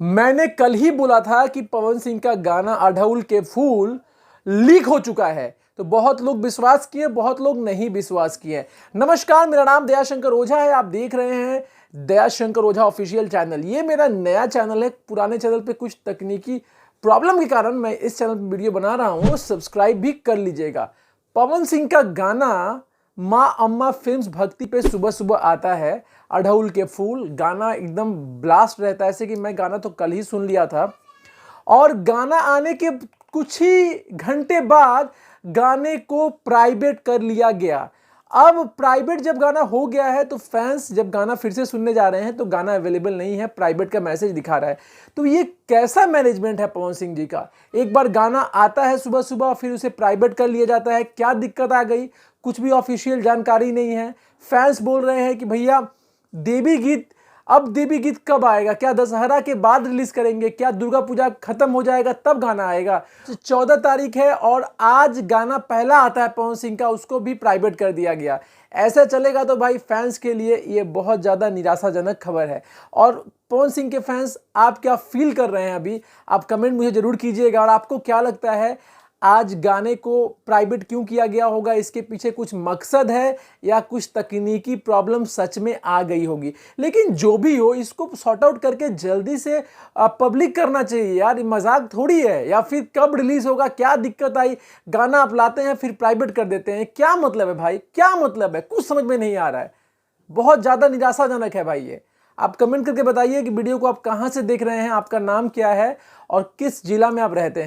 मैंने कल ही बोला था कि पवन सिंह का गाना अढ़ऊल के फूल लीक हो चुका है। तो बहुत लोग विश्वास किए, बहुत लोग नहीं विश्वास किए। नमस्कार, मेरा नाम दयाशंकर ओझा है। आप देख रहे हैं दयाशंकर ओझा ऑफिशियल चैनल। ये मेरा नया चैनल है। पुराने चैनल पे कुछ तकनीकी प्रॉब्लम के कारण मैं इस चैनल पे वीडियो बना रहा हूं। सब्सक्राइब भी कर लीजिएगा। पवन सिंह का गाना माँ अम्मा फिल्म्स भक्ति पे सुबह सुबह आता है। अढ़ऊल के फूल गाना एकदम ब्लास्ट रहता है। ऐसे कि मैं गाना तो कल ही सुन लिया था और गाना आने के कुछ ही घंटे बाद गाने को प्राइवेट कर लिया गया। अब प्राइवेट जब गाना हो गया है तो फैंस जब गाना फिर से सुनने जा रहे हैं तो गाना अवेलेबल नहीं है, प्राइवेट का मैसेज दिखा रहा है। तो ये कैसा मैनेजमेंट है पवन सिंह जी का। एक बार गाना आता है सुबह सुबह, फिर उसे प्राइवेट कर लिया जाता है। क्या दिक्कत आ गई, कुछ भी ऑफिशियल जानकारी नहीं है। फैंस बोल रहे हैं कि भैया देवी गीत, अब देवी गीत कब आएगा? क्या दशहरा के बाद रिलीज करेंगे? क्या दुर्गा पूजा खत्म हो जाएगा तब गाना आएगा? 14 तारीख है और आज गाना पहला आता है पवन सिंह का, उसको भी प्राइवेट कर दिया गया। ऐसा चलेगा तो भाई फैंस के लिए ये बहुत ज़्यादा निराशाजनक खबर है। और पवन सिंह के फैंस आप क्या फील कर रहे हैं अभी, आप कमेंट मुझे ज़रूर कीजिएगा। और आपको क्या लगता है आज गाने को प्राइवेट क्यों किया गया होगा? इसके पीछे कुछ मकसद है या कुछ तकनीकी प्रॉब्लम सच में आ गई होगी? लेकिन जो भी हो, इसको सॉर्ट आउट करके जल्दी से पब्लिक करना चाहिए यार। मजाक थोड़ी है। या फिर कब रिलीज होगा, क्या दिक्कत आई? गाना आप लाते हैं फिर प्राइवेट कर देते हैं, क्या मतलब है भाई? क्या मतलब है? कुछ समझ में नहीं आ रहा है। बहुत ज़्यादा निराशाजनक है भाई ये। आप कमेंट करके बताइए कि वीडियो को आप कहाँ से देख रहे हैं, आपका नाम क्या है और किस जिला में आप रहते हैं।